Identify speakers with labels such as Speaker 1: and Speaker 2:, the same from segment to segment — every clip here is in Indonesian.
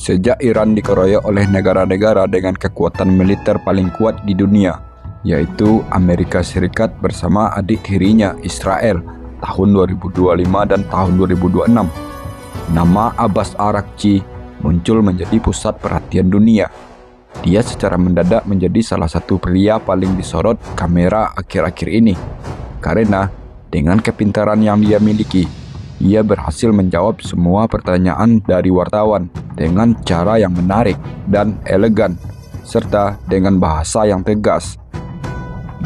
Speaker 1: Sejak Iran dikeroyok oleh negara-negara dengan kekuatan militer paling kuat di dunia, yaitu Amerika Serikat bersama adik tirinya Israel tahun 2025 dan tahun 2026. Nama Abbas Araghchi muncul menjadi pusat perhatian dunia. Dia secara mendadak menjadi salah satu pria paling disorot kamera akhir-akhir ini, karena dengan kepintaran yang dia miliki, ia berhasil menjawab semua pertanyaan dari wartawan dengan cara yang menarik dan elegan, serta dengan bahasa yang tegas.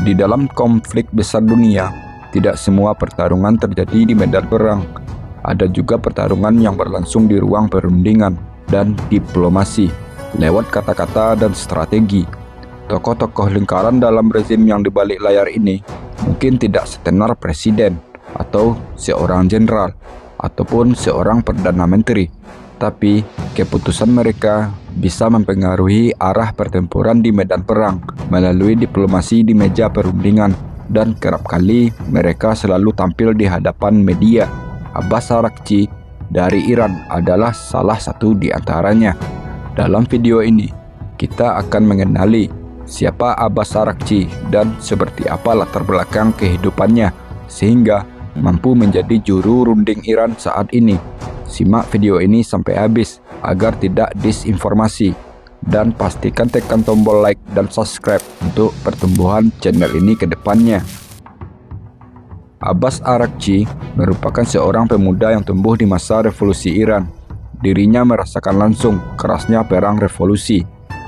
Speaker 1: Di dalam konflik besar dunia, tidak semua pertarungan terjadi di medan perang. Ada juga pertarungan yang berlangsung di ruang perundingan dan diplomasi, lewat kata-kata dan strategi. Tokoh-tokoh lingkaran dalam rezim yang di balik layar ini mungkin tidak setenar presiden atau seorang jenderal ataupun seorang perdana menteri, tapi keputusan mereka bisa mempengaruhi arah pertempuran di medan perang melalui diplomasi di meja perundingan, dan kerap kali mereka selalu tampil di hadapan media. Abbas Araghchi dari Iran adalah salah satu di antaranya. Dalam video ini, kita akan mengenali siapa Abbas Araghchi dan seperti apa latar belakang kehidupannya sehingga mampu menjadi juru runding Iran saat ini. Simak video ini sampai habis agar tidak disinformasi, dan pastikan tekan tombol like dan subscribe untuk pertumbuhan channel ini ke depannya. Abbas Araghchi merupakan seorang pemuda yang tumbuh di masa revolusi Iran. Dirinya merasakan langsung kerasnya perang revolusi.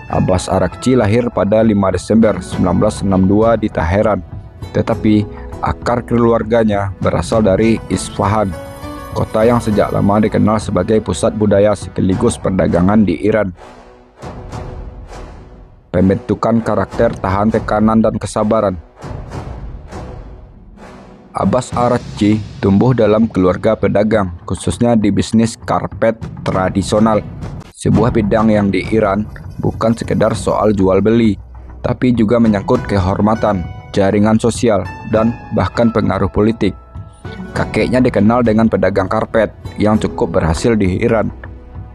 Speaker 1: Abbas Araghchi lahir pada 5 Desember 1962 di Teheran, tetapi akar keluarganya berasal dari Isfahan, kota yang sejak lama dikenal sebagai pusat budaya sekaligus perdagangan di Iran. Pembentukan karakter tahan tekanan dan kesabaran. Abbas Araghchi tumbuh dalam keluarga pedagang, khususnya di bisnis karpet tradisional, sebuah bidang yang di Iran bukan sekedar soal jual beli, tapi juga menyangkut kehormatan, jaringan sosial, dan bahkan pengaruh politik. Kakeknya dikenal dengan pedagang karpet yang cukup berhasil di Iran.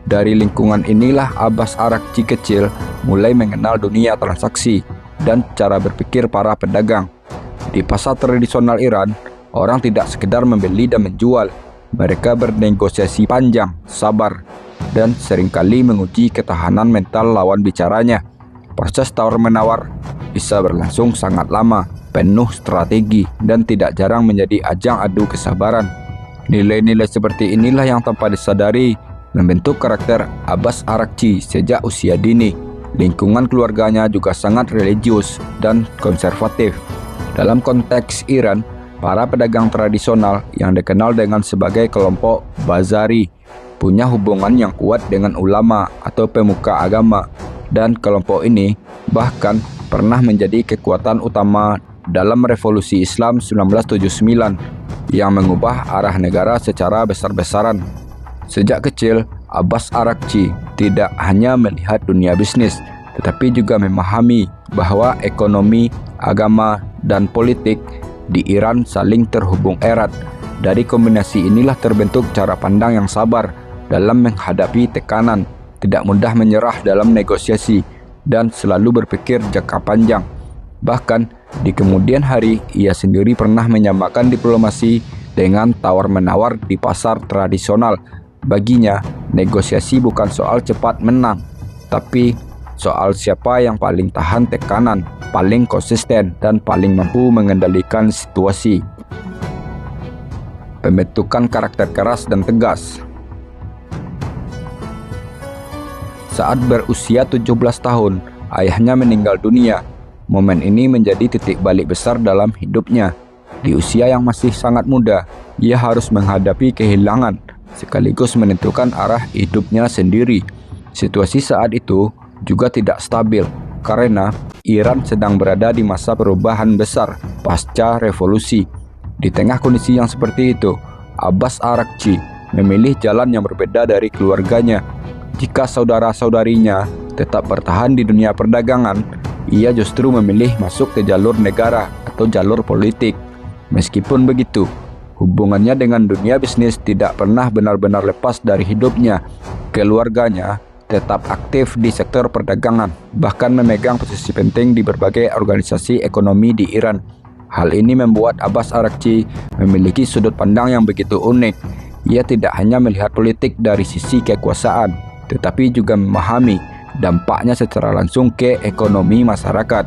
Speaker 1: Dari lingkungan inilah Abbas Araghchi kecil mulai mengenal dunia transaksi dan cara berpikir para pedagang. Di pasar tradisional Iran, orang tidak sekedar membeli dan menjual. Mereka bernegosiasi panjang, sabar, dan seringkali menguji ketahanan mental lawan bicaranya. Proses tawar-menawar bisa berlangsung sangat lama, penuh strategi, dan tidak jarang menjadi ajang adu kesabaran. Nilai-nilai seperti inilah yang tanpa disadari membentuk karakter Abbas Araghchi sejak usia dini. Lingkungan keluarganya juga sangat religius dan konservatif. Dalam konteks Iran, para pedagang tradisional yang dikenal dengan sebagai kelompok Bazari punya hubungan yang kuat dengan ulama atau pemuka agama, dan kelompok ini bahkan pernah menjadi kekuatan utama dalam revolusi Islam 1979 yang mengubah arah negara secara besar-besaran. Sejak kecil, Abbas Araghchi tidak hanya melihat dunia bisnis, tetapi juga memahami bahwa ekonomi, agama, dan politik di Iran saling terhubung erat. Dari kombinasi inilah terbentuk cara pandang yang sabar dalam menghadapi tekanan, tidak mudah menyerah dalam negosiasi, dan selalu berpikir jangka panjang. Bahkan di kemudian hari, ia sendiri pernah menyamakan diplomasi dengan tawar-menawar di pasar tradisional. Baginya, negosiasi bukan soal cepat menang, tapi soal siapa yang paling tahan tekanan, paling konsisten, dan paling mampu mengendalikan situasi. Pembentukan karakter keras dan tegas. Saat berusia 17 tahun, ayahnya meninggal dunia. Momen ini menjadi titik balik besar dalam hidupnya. Di usia yang masih sangat muda, ia harus menghadapi kehilangan, sekaligus menentukan arah hidupnya sendiri. Situasi saat itu juga tidak stabil, karena Iran sedang berada di masa perubahan besar pasca revolusi. Di tengah kondisi yang seperti itu, Abbas Araghchi memilih jalan yang berbeda dari keluarganya. Jika saudara-saudarinya tetap bertahan di dunia perdagangan, ia justru memilih masuk ke jalur negara atau jalur politik. Meskipun begitu, hubungannya dengan dunia bisnis tidak pernah benar-benar lepas dari hidupnya, keluarganya, tetap aktif di sektor perdagangan, bahkan memegang posisi penting di berbagai organisasi ekonomi di Iran. Hal ini membuat Abbas Araghchi memiliki sudut pandang yang begitu unik. Ia tidak hanya melihat politik dari sisi kekuasaan, tetapi juga memahami dampaknya secara langsung ke ekonomi masyarakat,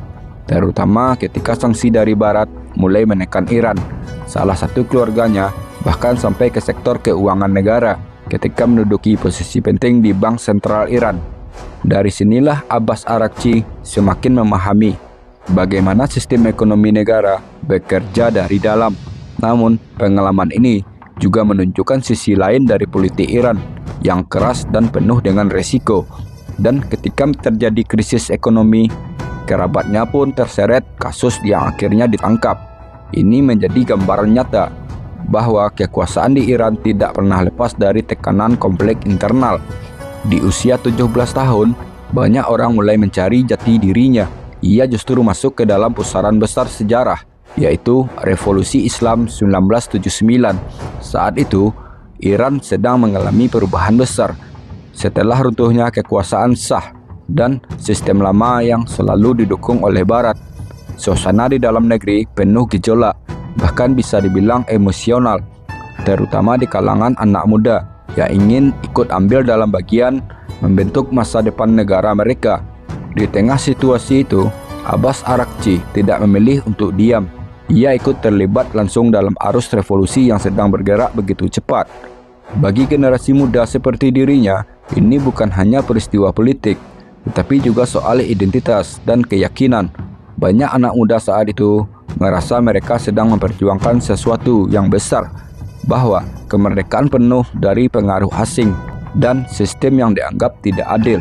Speaker 1: terutama ketika sanksi dari Barat mulai menekan Iran. Salah satu keluarganya bahkan sampai ke sektor keuangan negara ketika menduduki posisi penting di Bank Sentral Iran. Dari sinilah Abbas Araghchi semakin memahami bagaimana sistem ekonomi negara bekerja dari dalam. Namun, pengalaman ini juga menunjukkan sisi lain dari politik Iran yang keras dan penuh dengan resiko. Dan ketika terjadi krisis ekonomi, kerabatnya pun terseret kasus yang akhirnya ditangkap. Ini menjadi gambaran nyata bahwa kekuasaan di Iran tidak pernah lepas dari tekanan konflik internal. Di usia 17 tahun, banyak orang mulai mencari jati dirinya. Ia justru masuk ke dalam pusaran besar sejarah, yaitu Revolusi Islam 1979. Saat itu, Iran sedang mengalami perubahan besar. Setelah runtuhnya kekuasaan Shah dan sistem lama yang selalu didukung oleh Barat, suasana di dalam negeri penuh gejolak, bahkan bisa dibilang emosional, terutama di kalangan anak muda yang ingin ikut ambil dalam bagian membentuk masa depan negara mereka. Di tengah situasi itu, Abbas Araghchi tidak memilih untuk diam. Ia ikut terlibat langsung dalam arus revolusi yang sedang bergerak begitu cepat. Bagi generasi muda seperti dirinya, ini bukan hanya peristiwa politik, tetapi juga soal identitas dan keyakinan. Banyak anak muda saat itu merasa mereka sedang memperjuangkan sesuatu yang besar, bahwa kemerdekaan penuh dari pengaruh asing dan sistem yang dianggap tidak adil.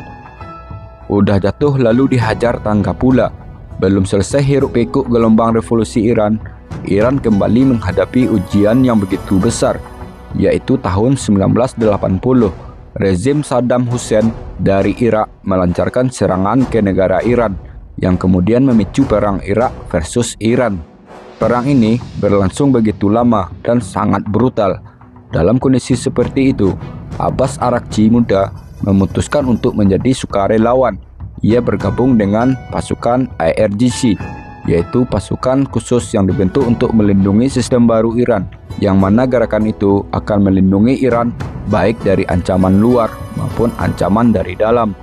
Speaker 1: Udah jatuh lalu dihajar tangga pula. Belum selesai hiruk pikuk gelombang revolusi Iran, Iran kembali menghadapi ujian yang begitu besar, yaitu tahun 1980. Rezim Saddam Hussein dari Irak melancarkan serangan ke negara Iran, yang kemudian memicu perang Irak versus Iran. Perang ini berlangsung begitu lama dan sangat brutal. Dalam kondisi seperti itu, Abbas Araghchi muda memutuskan untuk menjadi sukarelawan. Ia bergabung dengan pasukan IRGC, yaitu pasukan khusus yang dibentuk untuk melindungi sistem baru Iran, yang mana gerakan itu akan melindungi Iran baik dari ancaman luar maupun ancaman dari dalam.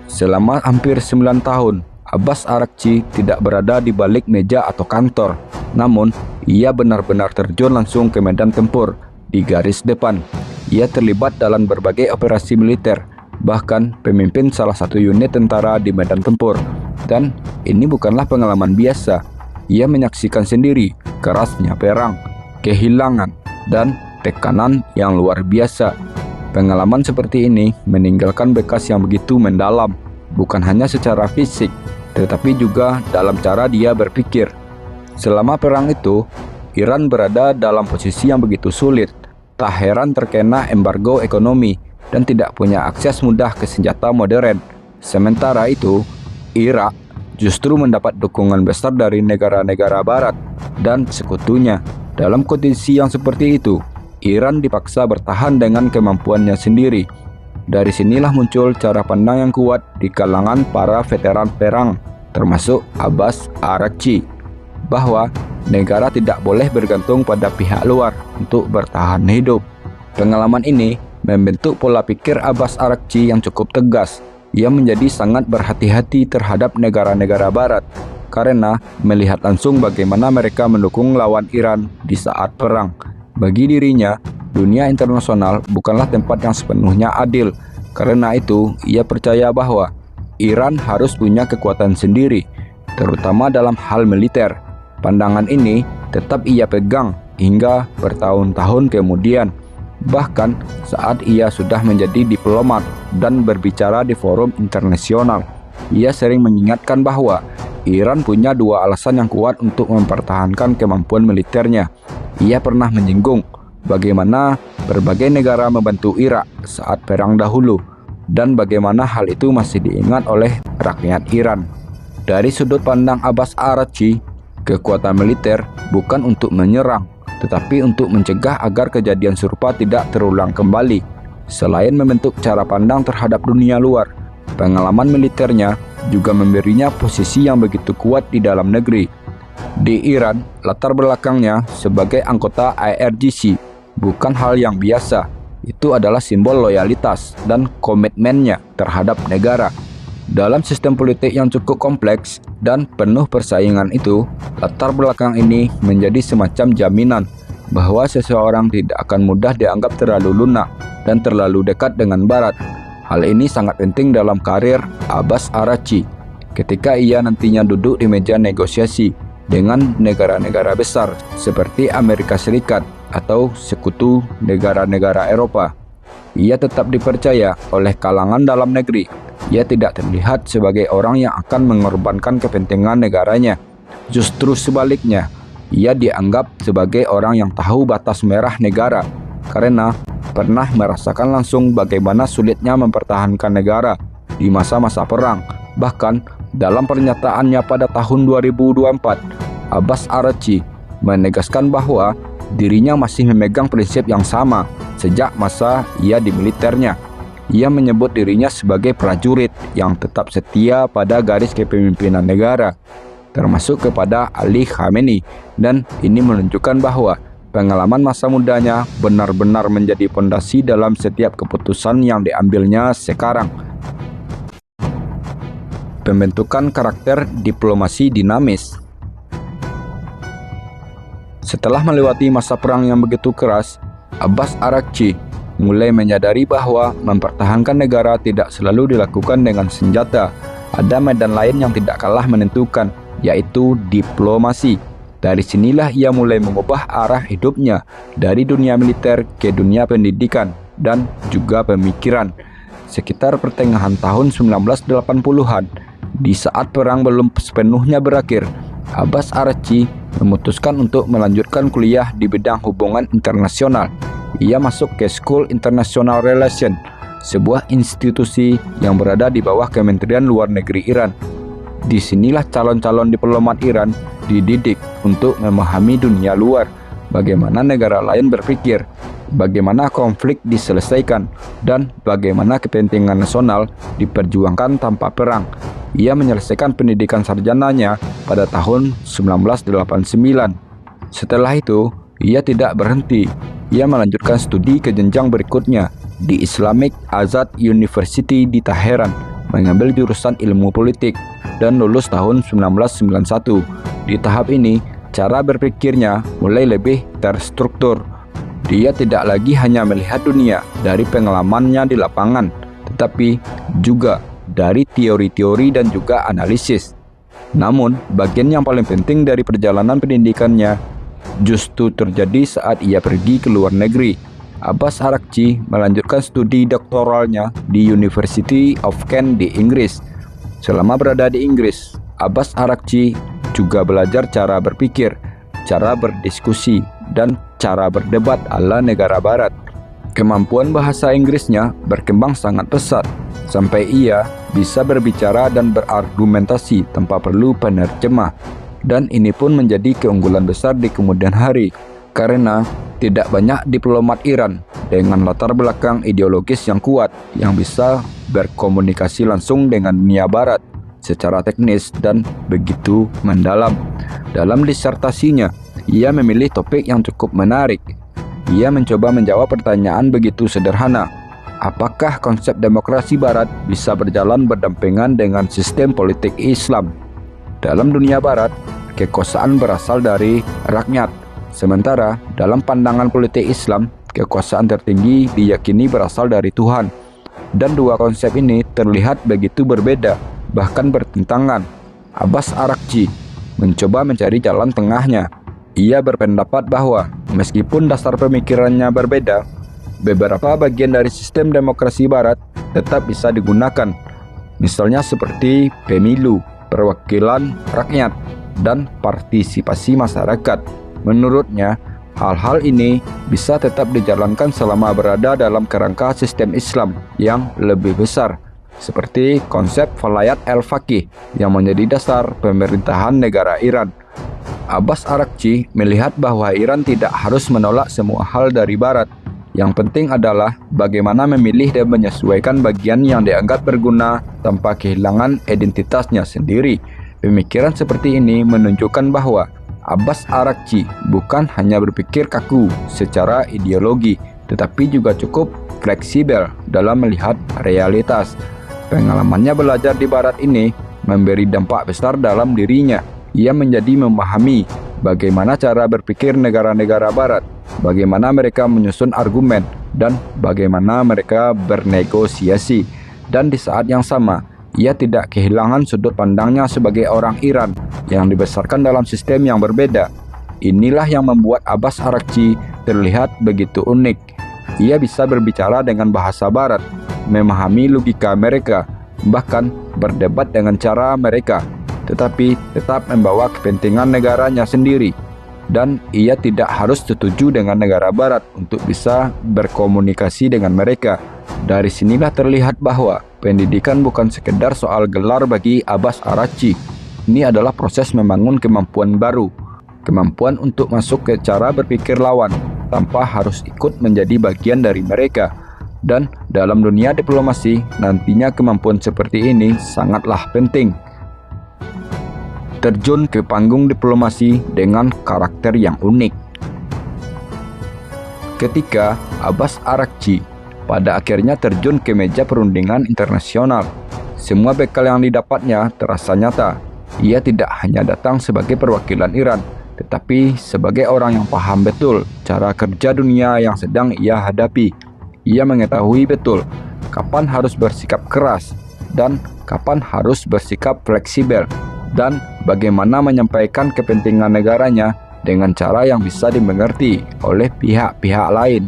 Speaker 1: Selama hampir 9 tahun, Abbas Araghchi tidak berada di balik meja atau kantor, namun ia benar-benar terjun langsung ke medan tempur di garis depan. Ia terlibat dalam berbagai operasi militer, bahkan pemimpin salah satu unit tentara di medan tempur. Dan ini bukanlah pengalaman biasa. Ia menyaksikan sendiri kerasnya perang, kehilangan, dan tekanan yang luar biasa. Pengalaman seperti ini meninggalkan bekas yang begitu mendalam, bukan hanya secara fisik, tetapi juga dalam cara dia berpikir. Selama perang itu, Iran berada dalam posisi yang begitu sulit. Tak heran terkena embargo ekonomi dan tidak punya akses mudah ke senjata modern. Sementara itu, Irak justru mendapat dukungan besar dari negara-negara Barat dan sekutunya. Dalam kondisi yang seperti itu, Iran dipaksa bertahan dengan kemampuannya sendiri. Dari sinilah muncul cara pandang yang kuat di kalangan para veteran perang, termasuk Abbas Araghchi, bahwa negara tidak boleh bergantung pada pihak luar untuk bertahan hidup. Pengalaman ini membentuk pola pikir Abbas Araghchi yang cukup tegas. Ia menjadi sangat berhati-hati terhadap negara-negara Barat karena melihat langsung bagaimana mereka mendukung lawan Iran di saat perang. Bagi dirinya, dunia internasional bukanlah tempat yang sepenuhnya adil. Karena itu, ia percaya bahwa Iran harus punya kekuatan sendiri, terutama dalam hal militer. Pandangan ini tetap ia pegang hingga bertahun-tahun kemudian. Bahkan saat ia sudah menjadi diplomat dan berbicara di forum internasional, ia sering mengingatkan bahwa Iran punya dua alasan yang kuat untuk mempertahankan kemampuan militernya. Ia pernah menyinggung bagaimana berbagai negara membantu Irak saat perang dahulu, dan bagaimana hal itu masih diingat oleh rakyat Iran. Dari sudut pandang Abbas Araghchi, kekuatan militer bukan untuk menyerang, tetapi untuk mencegah agar kejadian serupa tidak terulang kembali. Selain membentuk cara pandang terhadap dunia luar, pengalaman militernya juga memberinya posisi yang begitu kuat di dalam negeri. Di Iran, latar belakangnya sebagai anggota IRGC bukan hal yang biasa. Itu adalah simbol loyalitas dan komitmennya terhadap negara. Dalam sistem politik yang cukup kompleks dan penuh persaingan itu, latar belakang ini menjadi semacam jaminan bahwa seseorang tidak akan mudah dianggap terlalu lunak dan terlalu dekat dengan Barat. Hal ini sangat penting dalam karir Abbas Araghchi ketika ia nantinya duduk di meja negosiasi dengan negara-negara besar seperti Amerika Serikat atau sekutu negara-negara Eropa. Ia tetap dipercaya oleh kalangan dalam negeri. Ia tidak terlihat sebagai orang yang akan mengorbankan kepentingan negaranya. Justru sebaliknya, ia dianggap sebagai orang yang tahu batas merah negara karena pernah merasakan langsung bagaimana sulitnya mempertahankan negara di masa-masa perang. Bahkan dalam pernyataannya pada tahun 2024, Abbas Araghchi menegaskan bahwa dirinya masih memegang prinsip yang sama sejak masa ia di militernya. Ia menyebut dirinya sebagai prajurit yang tetap setia pada garis kepemimpinan negara, termasuk kepada Ali Khamenei, dan ini menunjukkan bahwa pengalaman masa mudanya benar-benar menjadi pondasi dalam setiap keputusan yang diambilnya sekarang. Pembentukan karakter diplomasi dinamis. Setelah melewati masa perang yang begitu keras, Abbas Araghchi mulai menyadari bahwa mempertahankan negara tidak selalu dilakukan dengan senjata. Ada medan lain yang tidak kalah menentukan, yaitu diplomasi. Dari sinilah ia mulai mengubah arah hidupnya dari dunia militer ke dunia pendidikan dan juga pemikiran. Sekitar pertengahan tahun 1980-an, di saat perang belum sepenuhnya berakhir, Abbas Araghchi memutuskan untuk melanjutkan kuliah di bidang hubungan internasional. Ia masuk ke School International Relations, sebuah institusi yang berada di bawah Kementerian Luar Negeri Iran. Disinilah calon-calon diplomat Iran dididik untuk memahami dunia luar, bagaimana negara lain berpikir, bagaimana konflik diselesaikan, dan bagaimana kepentingan nasional diperjuangkan tanpa perang. Ia menyelesaikan pendidikan sarjananya pada tahun 1989. Setelah itu, ia tidak berhenti. Ia melanjutkan studi ke jenjang berikutnya di Islamic Azad University di Teheran, mengambil jurusan ilmu politik, dan lulus tahun 1991. Di tahap ini, cara berpikirnya mulai lebih terstruktur. Dia tidak lagi hanya melihat dunia dari pengalamannya di lapangan, tetapi juga dari teori-teori dan juga analisis. Namun, bagian yang paling penting dari perjalanan pendidikannya justru terjadi saat ia pergi ke luar negeri. Abbas Araghchi melanjutkan studi doktoralnya di University of Kent di Inggris. Selama berada di Inggris, Abbas Araghchi juga belajar cara berpikir, cara berdiskusi, dan cara berdebat ala negara barat. Kemampuan bahasa Inggrisnya berkembang sangat pesat, sampai ia bisa berbicara dan berargumentasi tanpa perlu penerjemah. Dan ini pun menjadi keunggulan besar di kemudian hari, karena tidak banyak diplomat Iran dengan latar belakang ideologis yang kuat yang bisa berkomunikasi langsung dengan dunia barat secara teknis dan begitu mendalam. Dalam disertasinya, ia memilih topik yang cukup menarik. Ia mencoba menjawab pertanyaan begitu sederhana. Apakah konsep demokrasi barat bisa berjalan berdampingan dengan sistem politik Islam? Dalam dunia barat, kekuasaan berasal dari rakyat. Sementara dalam pandangan politik Islam, kekuasaan tertinggi diyakini berasal dari Tuhan. Dan dua konsep ini terlihat begitu berbeda, bahkan bertentangan. Abbas Araghchi mencoba mencari jalan tengahnya. Ia berpendapat bahwa meskipun dasar pemikirannya berbeda, beberapa bagian dari sistem demokrasi barat tetap bisa digunakan. Misalnya seperti pemilu, perwakilan rakyat, dan partisipasi masyarakat. Menurutnya, hal-hal ini bisa tetap dijalankan selama berada dalam kerangka sistem Islam yang lebih besar, seperti konsep Walayat al-Faqih yang menjadi dasar pemerintahan negara Iran. Abbas Araghchi melihat bahwa Iran tidak harus menolak semua hal dari Barat. Yang penting adalah bagaimana memilih dan menyesuaikan bagian yang dianggap berguna tanpa kehilangan identitasnya sendiri. Pemikiran seperti ini menunjukkan bahwa Abbas Arakci bukan hanya berpikir kaku secara ideologi, tetapi juga cukup fleksibel dalam melihat realitas. Pengalamannya belajar di Barat ini memberi dampak besar dalam dirinya. Ia menjadi memahami bagaimana cara berpikir negara-negara Barat, bagaimana mereka menyusun argumen, dan bagaimana mereka bernegosiasi. Dan di saat yang sama, ia tidak kehilangan sudut pandangnya sebagai orang Iran yang dibesarkan dalam sistem yang berbeda. Inilah yang membuat Abbas Arakci terlihat begitu unik. Ia bisa berbicara dengan bahasa Barat, memahami logika mereka, bahkan berdebat dengan cara mereka, tetapi tetap membawa kepentingan negaranya sendiri. Dan ia tidak harus setuju dengan negara Barat untuk bisa berkomunikasi dengan mereka. Dari sinilah terlihat bahwa pendidikan bukan sekedar soal gelar bagi Abbas Arakci. Ini adalah proses membangun kemampuan baru, kemampuan untuk masuk ke cara berpikir lawan tanpa harus ikut menjadi bagian dari mereka. Dan dalam dunia diplomasi, nantinya kemampuan seperti ini sangatlah penting. Terjun ke panggung diplomasi dengan karakter yang unik. Ketika Abbas Arakci pada akhirnya terjun ke meja perundingan internasional, semua bekal yang didapatnya terasa nyata. Ia tidak hanya datang sebagai perwakilan Iran, tetapi sebagai orang yang paham betul cara kerja dunia yang sedang ia hadapi. Ia mengetahui betul kapan harus bersikap keras dan kapan harus bersikap fleksibel, dan bagaimana menyampaikan kepentingan negaranya dengan cara yang bisa dimengerti oleh pihak-pihak lain.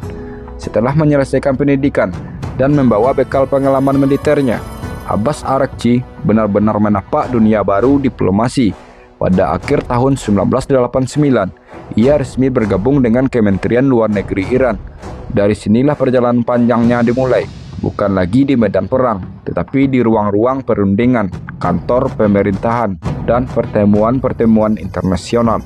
Speaker 1: Setelah menyelesaikan pendidikan dan membawa bekal pengalaman militernya, Abbas Arakci benar-benar menapak dunia baru diplomasi. Pada akhir tahun 1989, ia resmi bergabung dengan Kementerian Luar Negeri Iran. Dari sinilah perjalanan panjangnya dimulai, bukan lagi di medan perang, tetapi di ruang-ruang perundingan, kantor pemerintahan, dan pertemuan-pertemuan internasional.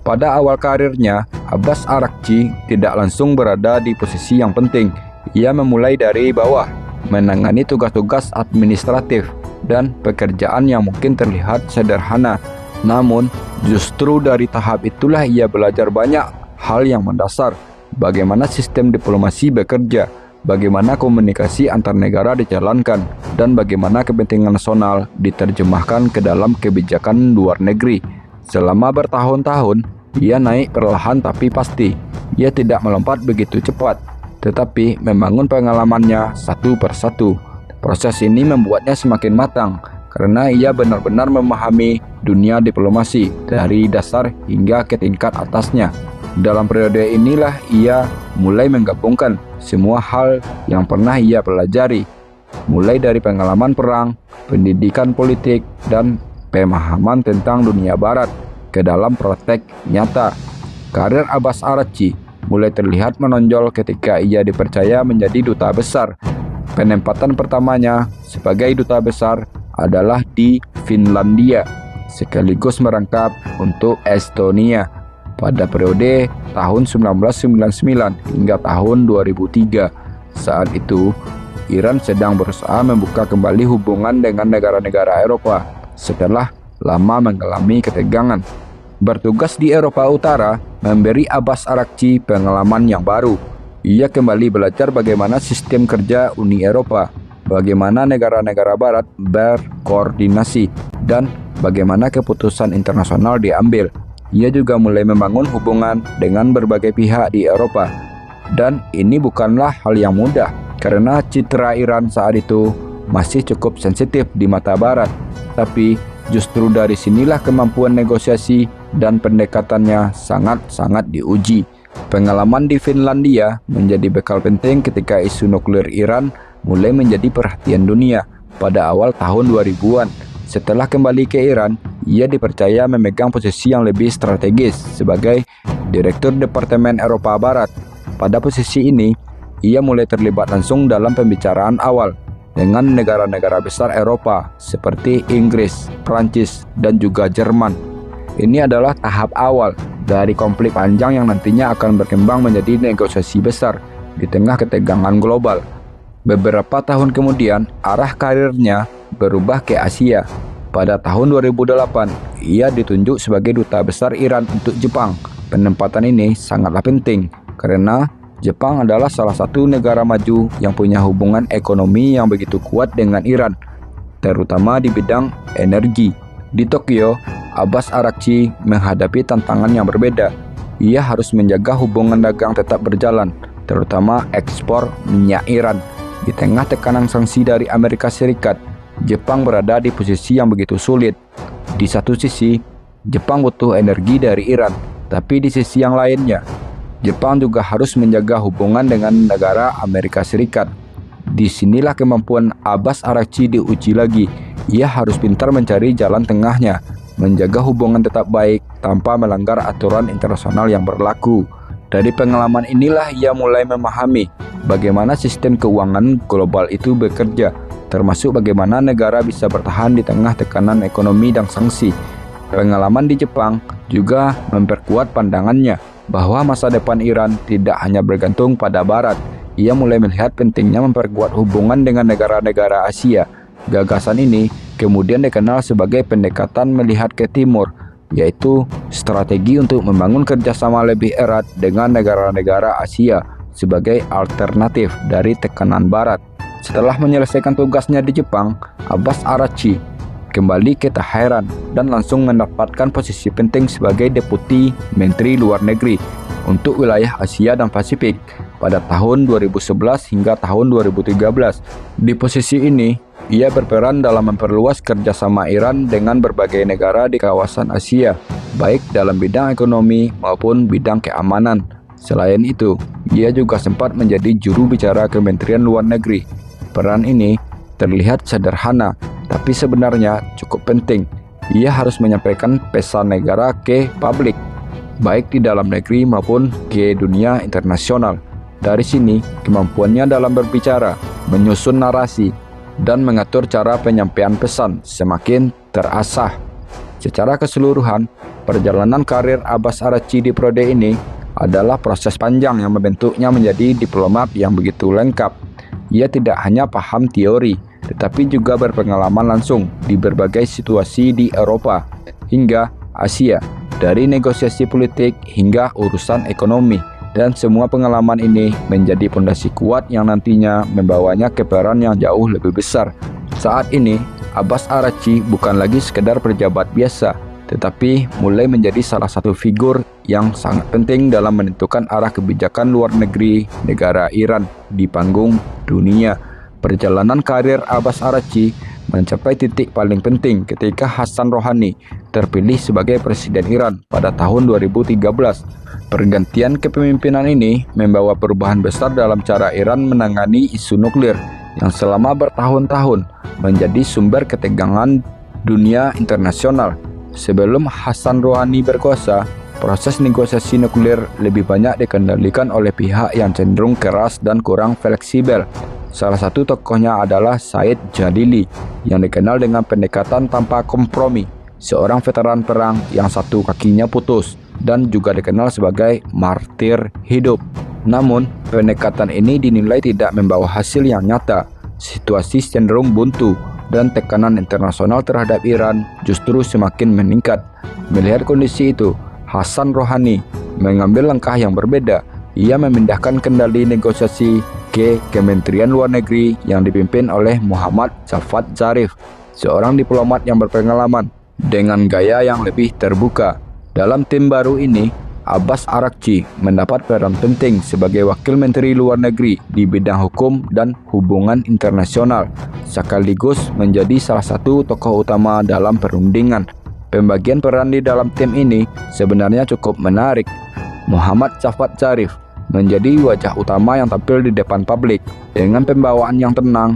Speaker 1: Pada awal karirnya, Abbas Arakci tidak langsung berada di posisi yang penting. Ia memulai dari bawah, menangani tugas-tugas administratif dan pekerjaan yang mungkin terlihat sederhana. Namun, justru dari tahap itulah ia belajar banyak hal yang mendasar. Bagaimana sistem diplomasi bekerja, bagaimana komunikasi antar negara dijalankan, dan bagaimana kepentingan nasional diterjemahkan ke dalam kebijakan luar negeri. Selama bertahun-tahun, ia naik perlahan tapi pasti. Ia tidak melompat begitu cepat, tetapi membangun pengalamannya satu persatu. Proses ini membuatnya semakin matang, karena ia benar-benar memahami dunia diplomasi dari dasar hingga ke tingkat atasnya. Dalam periode inilah ia mulai menggabungkan semua hal yang pernah ia pelajari, mulai dari pengalaman perang, pendidikan politik, dan pemahaman tentang dunia barat ke dalam praktek nyata. Karir Abbas Arakci mulai terlihat menonjol ketika ia dipercaya menjadi duta besar. Penempatan pertamanya sebagai duta besar adalah di Finlandia, sekaligus merangkap untuk Estonia pada periode tahun 1999 hingga tahun 2003. Saat itu, Iran sedang berusaha membuka kembali hubungan dengan negara-negara Eropa setelah lama mengalami ketegangan. Bertugas di Eropa Utara memberi Abbas Arakci pengalaman yang baru. Ia kembali belajar bagaimana sistem kerja Uni Eropa, bagaimana negara-negara Barat berkoordinasi, dan bagaimana keputusan internasional diambil. Ia juga mulai membangun hubungan dengan berbagai pihak di Eropa. Dan ini bukanlah hal yang mudah, karena citra Iran saat itu masih cukup sensitif di mata Barat. Tapi justru dari sinilah kemampuan negosiasi dan pendekatannya sangat-sangat diuji. Pengalaman di Finlandia menjadi bekal penting ketika isu nuklir Iran mulai menjadi perhatian dunia pada awal tahun 2000-an. Setelah kembali ke Iran, ia dipercaya memegang posisi yang lebih strategis sebagai Direktur Departemen Eropa Barat. Pada posisi ini, ia mulai terlibat langsung dalam pembicaraan awal dengan negara-negara besar Eropa seperti Inggris, Prancis, dan juga Jerman. Ini adalah tahap awal dari konflik panjang yang nantinya akan berkembang menjadi negosiasi besar di tengah ketegangan global. Beberapa tahun kemudian, arah karirnya berubah ke Asia. Pada tahun 2008, ia ditunjuk sebagai duta besar Iran untuk Jepang. Penempatan ini sangatlah penting karena Jepang adalah salah satu negara maju yang punya hubungan ekonomi yang begitu kuat dengan Iran, terutama di bidang energi. Di Tokyo, Abbas Araghchi menghadapi tantangan yang berbeda. Ia harus menjaga hubungan dagang tetap berjalan, terutama ekspor minyak Iran. Di tengah tekanan sanksi dari Amerika Serikat, Jepang berada di posisi yang begitu sulit. Di satu sisi, Jepang butuh energi dari Iran, tapi di sisi yang lainnya, Jepang juga harus menjaga hubungan dengan negara Amerika Serikat. Disinilah kemampuan Abbas Araghchi diuji lagi. Ia harus pintar mencari jalan tengahnya, menjaga hubungan tetap baik tanpa melanggar aturan internasional yang berlaku. Dari pengalaman inilah ia mulai memahami bagaimana sistem keuangan global itu bekerja, termasuk bagaimana negara bisa bertahan di tengah tekanan ekonomi dan sanksi. Pengalaman di Jepang juga memperkuat pandangannya bahwa masa depan Iran tidak hanya bergantung pada Barat. Ia mulai melihat pentingnya memperkuat hubungan dengan negara-negara Asia. Gagasan ini kemudian dikenal sebagai pendekatan melihat ke timur, yaitu strategi untuk membangun kerjasama lebih erat dengan negara-negara Asia sebagai alternatif dari tekanan Barat. Setelah menyelesaikan tugasnya di Jepang, Abbas Araghchi kembali ke Teheran dan langsung mendapatkan posisi penting sebagai Deputi Menteri Luar Negeri untuk wilayah Asia dan Pasifik pada tahun 2011 hingga tahun 2013. Di posisi ini, ia berperan dalam memperluas kerjasama Iran dengan berbagai negara di kawasan Asia, baik dalam bidang ekonomi maupun bidang keamanan. Selain itu, ia juga sempat menjadi juru bicara Kementerian Luar Negeri. Peran ini terlihat sederhana, tapi sebenarnya cukup penting. Ia harus menyampaikan pesan negara ke publik, baik di dalam negeri maupun ke dunia internasional. Dari sini, kemampuannya dalam berbicara, menyusun narasi, dan mengatur cara penyampaian pesan semakin terasah. Secara keseluruhan, perjalanan karir Abbas Araghchi di Prode ini adalah proses panjang yang membentuknya menjadi diplomat yang begitu lengkap. Ia tidak hanya paham teori, tetapi juga berpengalaman langsung di berbagai situasi di Eropa hingga Asia, dari negosiasi politik hingga urusan ekonomi. Dan semua pengalaman ini menjadi pondasi kuat yang nantinya membawanya ke peran yang jauh lebih besar. Saat ini, Abbas Araghchi bukan lagi sekedar pejabat biasa, tetapi mulai menjadi salah satu figur yang sangat penting dalam menentukan arah kebijakan luar negeri negara Iran di panggung dunia. Perjalanan karir Abbas Araghchi mencapai titik paling penting ketika Hassan Rouhani terpilih sebagai Presiden Iran pada tahun 2013. Pergantian kepemimpinan ini membawa perubahan besar dalam cara Iran menangani isu nuklir yang selama bertahun-tahun menjadi sumber ketegangan dunia internasional. Sebelum Hassan Rouhani berkuasa, proses negosiasi nuklir lebih banyak dikendalikan oleh pihak yang cenderung keras dan kurang fleksibel. Salah satu tokohnya adalah Said Jalili, yang dikenal dengan pendekatan tanpa kompromi, seorang veteran perang yang satu kakinya putus dan juga dikenal sebagai martir hidup. Namun, pendekatan ini dinilai tidak membawa hasil yang nyata. Situasi cenderung buntu dan tekanan internasional terhadap Iran justru semakin meningkat. Melihat kondisi itu, Hassan Rouhani mengambil langkah yang berbeda. Ia memindahkan kendali negosiasi ke Kementerian Luar Negeri yang dipimpin oleh Muhammad Javad Zarif, seorang diplomat yang berpengalaman dengan gaya yang lebih terbuka. Dalam tim baru ini, Abbas Araghchi mendapat peran penting sebagai Wakil Menteri Luar Negeri di bidang hukum dan hubungan internasional, sekaligus menjadi salah satu tokoh utama dalam perundingan. Pembagian peran di dalam tim ini sebenarnya cukup menarik. Muhammad Javad Zarif menjadi wajah utama yang tampil di depan publik dengan pembawaan yang tenang,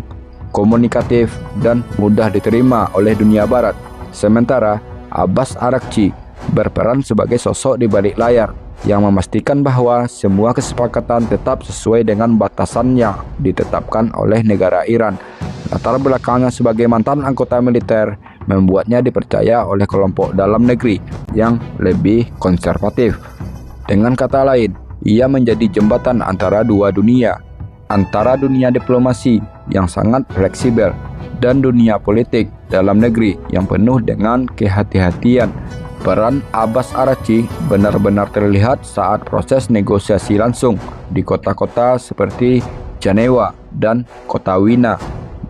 Speaker 1: komunikatif, dan mudah diterima oleh dunia barat. Sementara Abbas Araghchi berperan sebagai sosok di balik layar yang memastikan bahwa semua kesepakatan tetap sesuai dengan batasan yang ditetapkan oleh negara Iran. Latar belakangnya sebagai mantan anggota militer membuatnya dipercaya oleh kelompok dalam negeri yang lebih konservatif. Dengan kata lain, Ia menjadi jembatan antara dua dunia, antara dunia diplomasi yang sangat fleksibel dan dunia politik dalam negeri yang penuh dengan kehati-hatian. Peran Abbas Araghchi benar-benar terlihat saat proses negosiasi langsung di kota-kota seperti Jenewa dan kota Wina.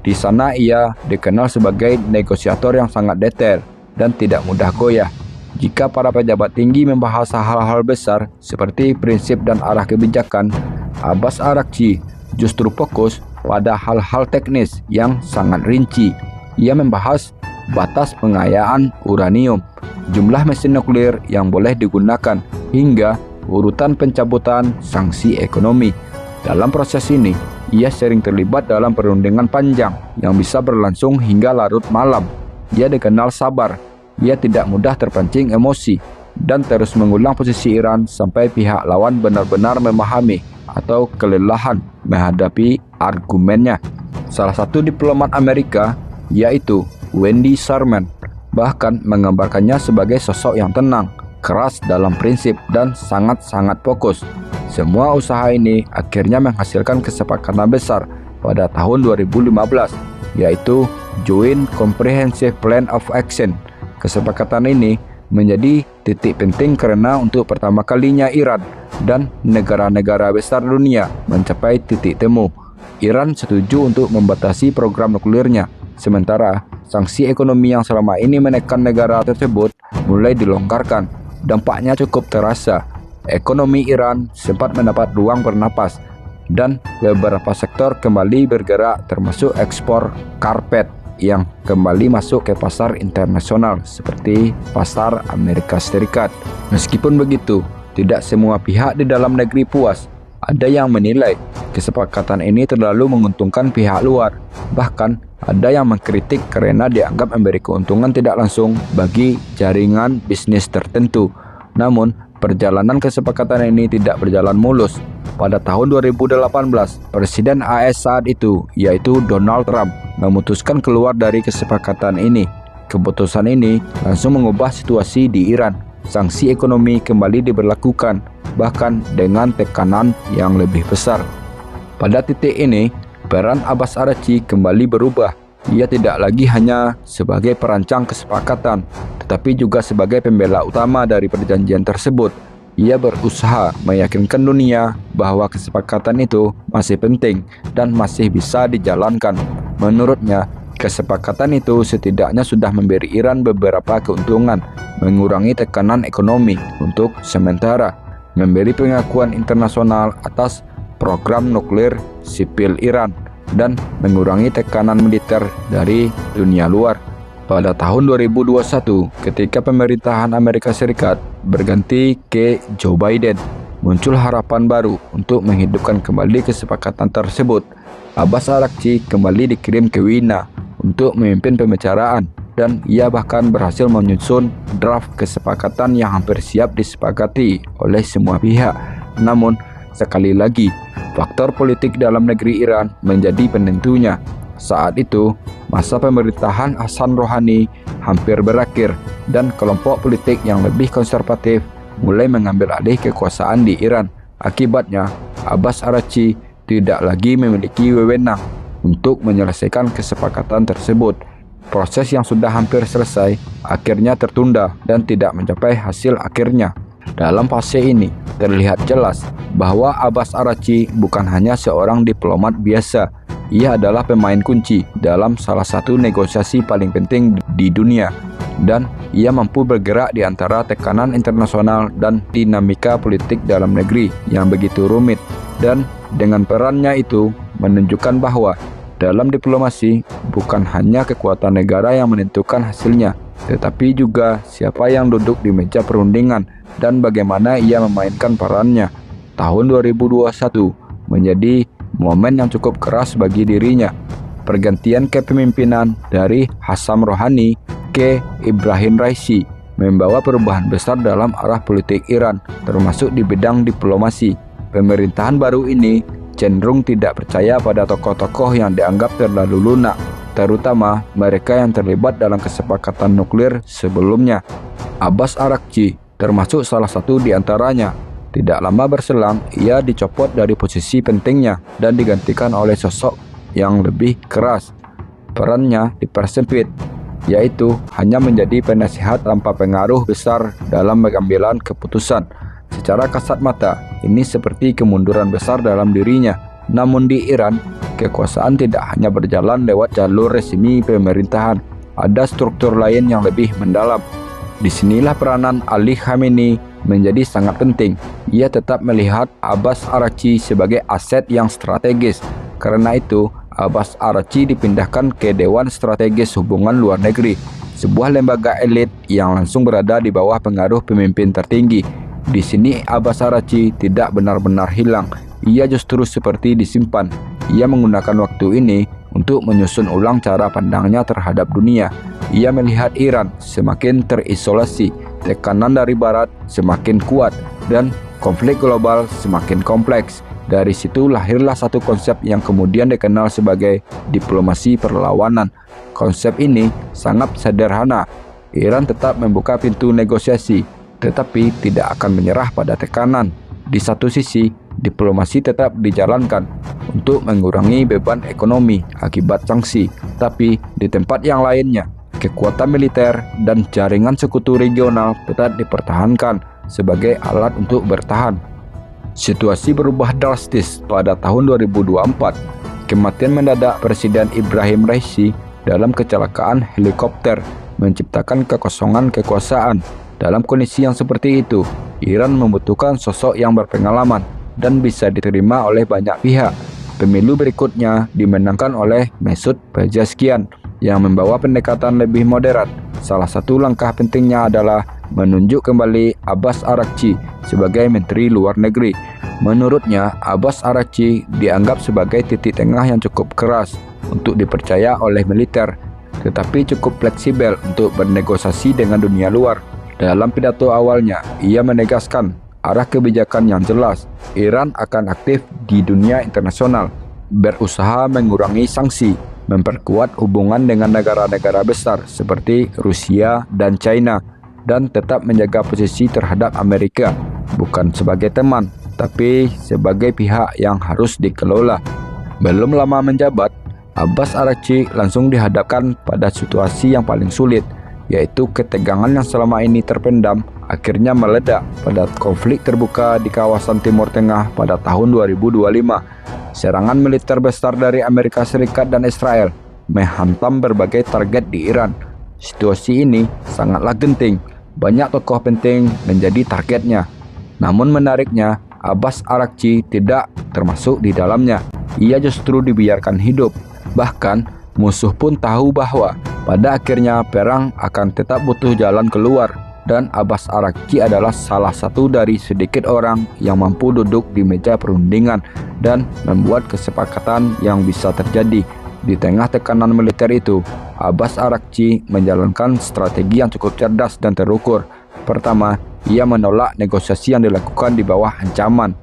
Speaker 1: Di sana ia dikenal sebagai negosiator yang sangat detail dan tidak mudah goyah. Jika para pejabat tinggi membahas hal-hal besar seperti prinsip dan arah kebijakan, Abbas Araghchi justru fokus pada hal-hal teknis yang sangat rinci. Ia membahas batas pengayaan uranium, jumlah mesin nuklir yang boleh digunakan, hingga urutan pencabutan sanksi ekonomi. Dalam proses ini, ia sering terlibat dalam perundingan panjang yang bisa berlangsung hingga larut malam. Ia dikenal sabar, ia tidak mudah terpancing emosi, dan terus mengulang posisi Iran sampai pihak lawan benar-benar memahami atau kelelahan menghadapi argumennya. Salah satu diplomat Amerika, yaitu Wendy Sherman, bahkan menggambarkannya sebagai sosok yang tenang, keras dalam prinsip, dan sangat-sangat fokus. Semua usaha ini akhirnya menghasilkan kesepakatan besar pada tahun 2015, yaitu Joint Comprehensive Plan of Action. Kesepakatan ini menjadi titik penting karena untuk pertama kalinya Iran dan negara-negara besar dunia mencapai titik temu. Iran setuju untuk membatasi program nuklirnya, sementara sanksi ekonomi yang selama ini menekan negara tersebut mulai dilonggarkan. Dampaknya cukup terasa. Ekonomi Iran sempat mendapat ruang bernapas dan beberapa sektor kembali bergerak, termasuk ekspor karpet yang kembali masuk ke pasar internasional seperti pasar Amerika Serikat. Meskipun begitu, tidak semua pihak di dalam negeri puas. Ada yang menilai kesepakatan ini terlalu menguntungkan pihak luar. Bahkan ada yang mengkritik karena dianggap memberi keuntungan tidak langsung bagi jaringan bisnis tertentu. Namun, perjalanan kesepakatan ini tidak berjalan mulus. Pada tahun 2018, Presiden AS saat itu, yaitu Donald Trump, memutuskan keluar dari kesepakatan ini. Keputusan ini langsung mengubah situasi di Iran. Sanksi ekonomi kembali diberlakukan, bahkan dengan tekanan yang lebih besar. Pada titik ini, peran Abbas Araghchi kembali berubah. Ia tidak lagi hanya sebagai perancang kesepakatan, tetapi juga sebagai pembela utama dari perjanjian tersebut. Ia berusaha meyakinkan dunia bahwa kesepakatan itu masih penting dan masih bisa dijalankan. Menurutnya, kesepakatan itu setidaknya sudah memberi Iran beberapa keuntungan, mengurangi tekanan ekonomi untuk sementara, memberi pengakuan internasional atas program nuklir sipil Iran, dan mengurangi tekanan militer dari dunia luar. Pada tahun 2021, ketika pemerintahan Amerika Serikat berganti ke Joe Biden, muncul harapan baru untuk menghidupkan kembali kesepakatan tersebut. Abbas Araghchi kembali dikirim ke Wina untuk memimpin pembicaraan, dan ia bahkan berhasil menyusun draft kesepakatan yang hampir siap disepakati oleh semua pihak. Namun, sekali lagi, faktor politik dalam negeri Iran menjadi penentunya. Saat itu, masa pemerintahan Hassan Rouhani hampir berakhir dan kelompok politik yang lebih konservatif mulai mengambil alih kekuasaan di Iran. Akibatnya, Abbas Araghchi tidak lagi memiliki wewenang untuk menyelesaikan kesepakatan tersebut. Proses yang sudah hampir selesai akhirnya tertunda dan tidak mencapai hasil akhirnya. Dalam fase ini, terlihat jelas bahwa Abbas Araghchi bukan hanya seorang diplomat biasa. Ia adalah pemain kunci dalam salah satu negosiasi paling penting di dunia, dan ia mampu bergerak di antara tekanan internasional dan dinamika politik dalam negeri yang begitu rumit. Dan dengan perannya itu menunjukkan bahwa dalam diplomasi bukan hanya kekuatan negara yang menentukan hasilnya, tetapi juga siapa yang duduk di meja perundingan dan bagaimana ia memainkan perannya. Tahun 2021 menjadi momen yang cukup keras bagi dirinya. Pergantian kepemimpinan dari Hassan Rouhani ke Ibrahim Raisi membawa perubahan besar dalam arah politik Iran, termasuk di bidang diplomasi. Pemerintahan baru ini cenderung tidak percaya pada tokoh-tokoh yang dianggap terlalu lunak, terutama mereka yang terlibat dalam kesepakatan nuklir sebelumnya. Abbas Araghchi termasuk salah satu di antaranya. Tidak lama berselang, ia dicopot dari posisi pentingnya dan digantikan oleh sosok yang lebih keras. Perannya dipersempit, yaitu hanya menjadi penasihat tanpa pengaruh besar dalam pengambilan keputusan. Secara kasat mata, ini seperti kemunduran besar dalam dirinya. Namun di Iran, kekuasaan tidak hanya berjalan lewat jalur resmi pemerintahan. Ada struktur lain yang lebih mendalam. Disinilah peranan Ali Khamenei menjadi sangat penting. Ia tetap melihat Abbas Araghchi sebagai aset yang strategis. Karena itu, Abbas Araghchi dipindahkan ke Dewan Strategis Hubungan Luar Negeri, sebuah lembaga elit yang langsung berada di bawah pengaruh pemimpin tertinggi. Di sini Abbas Araghchi tidak benar-benar hilang, ia justru seperti disimpan. Ia menggunakan waktu ini untuk menyusun ulang cara pandangnya terhadap dunia. Ia melihat Iran semakin terisolasi, tekanan dari Barat semakin kuat, dan konflik global semakin kompleks. Dari situ lahirlah satu konsep yang kemudian dikenal sebagai diplomasi perlawanan. Konsep ini sangat sederhana. Iran tetap membuka pintu negosiasi, tetapi tidak akan menyerah pada tekanan. Di satu sisi, diplomasi tetap dijalankan untuk mengurangi beban ekonomi akibat sanksi, tapi di tempat yang lainnya, kekuatan militer dan jaringan sekutu regional tetap dipertahankan sebagai alat untuk bertahan. Situasi berubah drastis pada tahun 2024. Kematian mendadak Presiden Ibrahim Raisi dalam kecelakaan helikopter menciptakan kekosongan kekuasaan. Dalam kondisi yang seperti itu, Iran membutuhkan sosok yang berpengalaman dan bisa diterima oleh banyak pihak. Pemilu berikutnya dimenangkan oleh Mesut Pezeshkian yang membawa pendekatan lebih moderat. Salah satu langkah pentingnya adalah menunjuk kembali Abbas Araghchi sebagai Menteri Luar Negeri. Menurutnya, Abbas Araghchi dianggap sebagai titik tengah yang cukup keras untuk dipercaya oleh militer, tetapi cukup fleksibel untuk bernegosiasi dengan dunia luar. Dalam pidato awalnya, ia menegaskan arah kebijakan yang jelas. Iran akan aktif di dunia internasional, berusaha mengurangi sanksi, memperkuat hubungan dengan negara-negara besar seperti Rusia dan China, dan tetap menjaga posisi terhadap Amerika, bukan sebagai teman, tapi sebagai pihak yang harus dikelola. Belum lama menjabat, Abbas Araghchi langsung dihadapkan pada situasi yang paling sulit, yaitu ketegangan yang selama ini terpendam akhirnya meledak pada konflik terbuka di kawasan Timur Tengah pada tahun 2025. Serangan militer besar dari Amerika Serikat dan Israel menghantam berbagai target di Iran. Situasi ini sangatlah genting. Banyak tokoh penting menjadi targetnya. Namun menariknya, Abbas Araghchi tidak termasuk di dalamnya. Ia justru dibiarkan hidup. Bahkan, musuh pun tahu bahwa pada akhirnya perang akan tetap butuh jalan keluar, dan Abbas Araghchi adalah salah satu dari sedikit orang yang mampu duduk di meja perundingan dan membuat kesepakatan yang bisa terjadi. Di tengah tekanan militer itu, Abbas Araghchi menjalankan strategi yang cukup cerdas dan terukur. Pertama, ia menolak negosiasi yang dilakukan di bawah ancaman.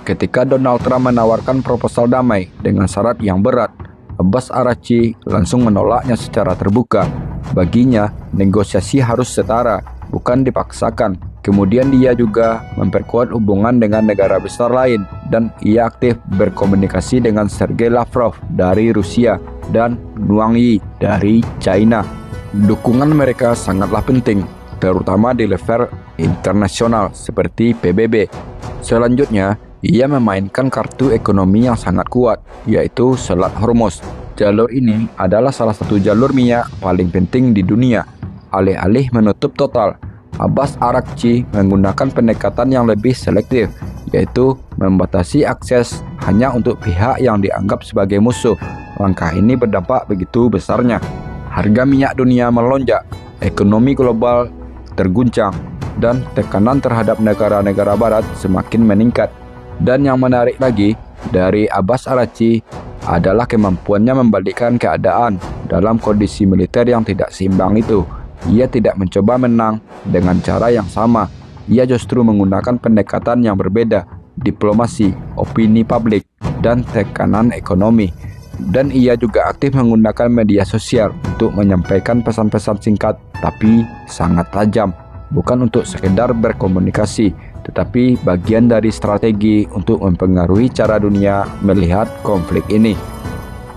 Speaker 1: Ketika Donald Trump menawarkan proposal damai dengan syarat yang berat, Abbas Araghchi langsung menolaknya secara terbuka. Baginya, negosiasi harus setara, bukan dipaksakan. Kemudian dia juga memperkuat hubungan dengan negara besar lain, dan ia aktif berkomunikasi dengan Sergei Lavrov dari Rusia dan Wang Yi dari China. Dukungan mereka sangatlah penting, terutama di level internasional seperti PBB. Selanjutnya, ia memainkan kartu ekonomi yang sangat kuat, yaitu Selat Hormuz. Jalur ini adalah salah satu jalur minyak paling penting di dunia. Alih-alih menutup total, Abbas Araghchi menggunakan pendekatan yang lebih selektif, yaitu membatasi akses hanya untuk pihak yang dianggap sebagai musuh. Langkah ini berdampak begitu besarnya. Harga minyak dunia melonjak, ekonomi global terguncang, dan tekanan terhadap negara-negara barat semakin meningkat. Dan yang menarik lagi dari Abbas Araghchi adalah kemampuannya membalikkan keadaan dalam kondisi militer yang tidak seimbang itu. Ia tidak mencoba menang dengan cara yang sama. Ia justru menggunakan pendekatan yang berbeda, diplomasi, opini publik, dan tekanan ekonomi. Dan ia juga aktif menggunakan media sosial untuk menyampaikan pesan-pesan singkat tapi sangat tajam. Bukan untuk sekedar berkomunikasi, tetapi bagian dari strategi untuk mempengaruhi cara dunia melihat konflik ini.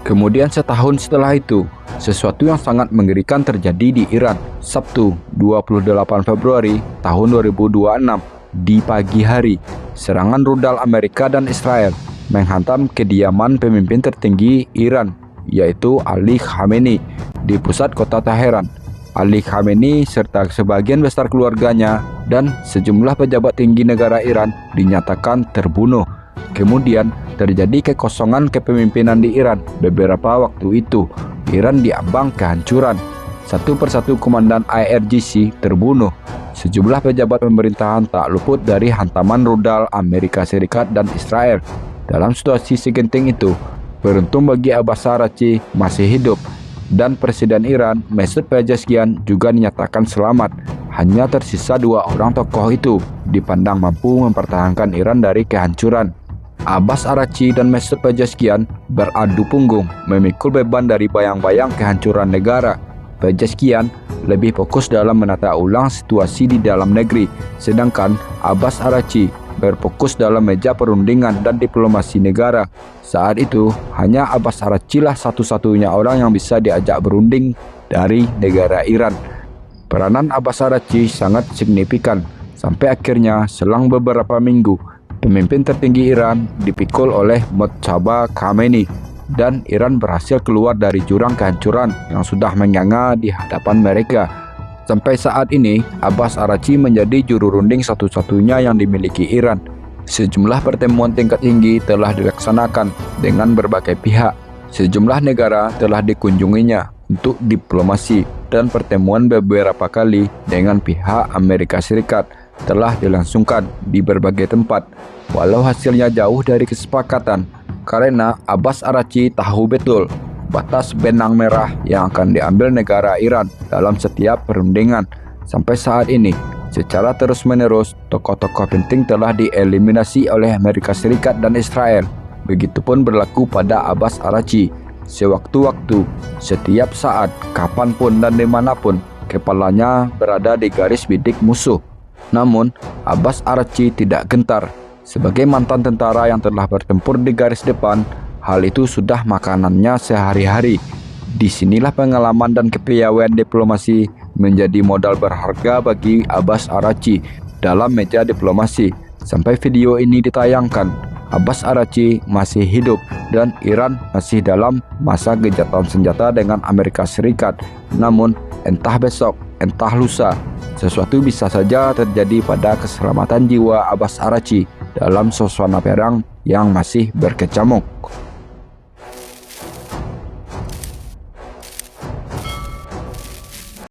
Speaker 1: Kemudian setahun setelah itu, sesuatu yang sangat mengerikan terjadi di Iran. Sabtu, 28 Februari tahun 2026, di pagi hari, serangan rudal Amerika dan Israel menghantam kediaman pemimpin tertinggi Iran, yaitu Ali Khamenei, di pusat kota Teheran. Ali Khamenei serta sebagian besar keluarganya dan sejumlah pejabat tinggi negara Iran dinyatakan terbunuh. Kemudian terjadi kekosongan kepemimpinan di Iran. Beberapa waktu itu, Iran diambang kehancuran. Satu persatu komandan IRGC terbunuh. Sejumlah pejabat pemerintahan tak luput dari hantaman rudal Amerika Serikat dan Israel. Dalam situasi segenting itu, beruntung bagi Abbas Araghchi masih hidup, dan Presiden Iran Masoud Pezeshkian juga dinyatakan selamat. Hanya tersisa 2 orang tokoh itu dipandang mampu mempertahankan Iran dari kehancuran. Abbas Araghchi dan Masoud Pezeshkian beradu punggung memikul beban dari bayang-bayang kehancuran negara. Pezeshkian lebih fokus dalam menata ulang situasi di dalam negeri, sedangkan Abbas Araghchi berfokus dalam meja perundingan dan diplomasi negara. Saat itu, hanya Abbas Araghchi lah satu-satunya orang yang bisa diajak berunding dari negara Iran. Peranan Abbas Araghchi sangat signifikan, sampai akhirnya selang beberapa minggu, pemimpin tertinggi Iran dipikul oleh Mojtaba Khamenei, dan Iran berhasil keluar dari jurang kehancuran yang sudah menganga di hadapan mereka. Sampai saat ini, Abbas Araghchi menjadi juru runding satu-satunya yang dimiliki Iran. Sejumlah pertemuan tingkat tinggi telah dilaksanakan dengan berbagai pihak. Sejumlah negara telah dikunjunginya untuk diplomasi, dan pertemuan beberapa kali dengan pihak Amerika Serikat telah dilangsungkan di berbagai tempat. Walau hasilnya jauh dari kesepakatan, karena Abbas Araghchi tahu betul batas benang merah yang akan diambil negara Iran dalam setiap perundingan. Sampai saat ini, secara terus-menerus, tokoh-tokoh penting telah dieliminasi oleh Amerika Serikat dan Israel. Begitupun berlaku pada Abbas Araghchi. Sewaktu-waktu, setiap saat, kapanpun dan dimanapun, kepalanya berada di garis bidik musuh. Namun, Abbas Araghchi tidak gentar. Sebagai mantan tentara yang telah bertempur di garis depan, hal itu sudah makanannya sehari-hari. Disinilah pengalaman dan kepiawaian diplomasi menjadi modal berharga bagi Abbas Araghchi dalam meja diplomasi. Sampai video ini ditayangkan, Abbas Araghchi masih hidup dan Iran masih dalam masa gencatan senjata dengan Amerika Serikat. Namun, entah besok, entah lusa, sesuatu bisa saja terjadi pada keselamatan jiwa Abbas Araghchi dalam suasana perang yang masih berkecamuk.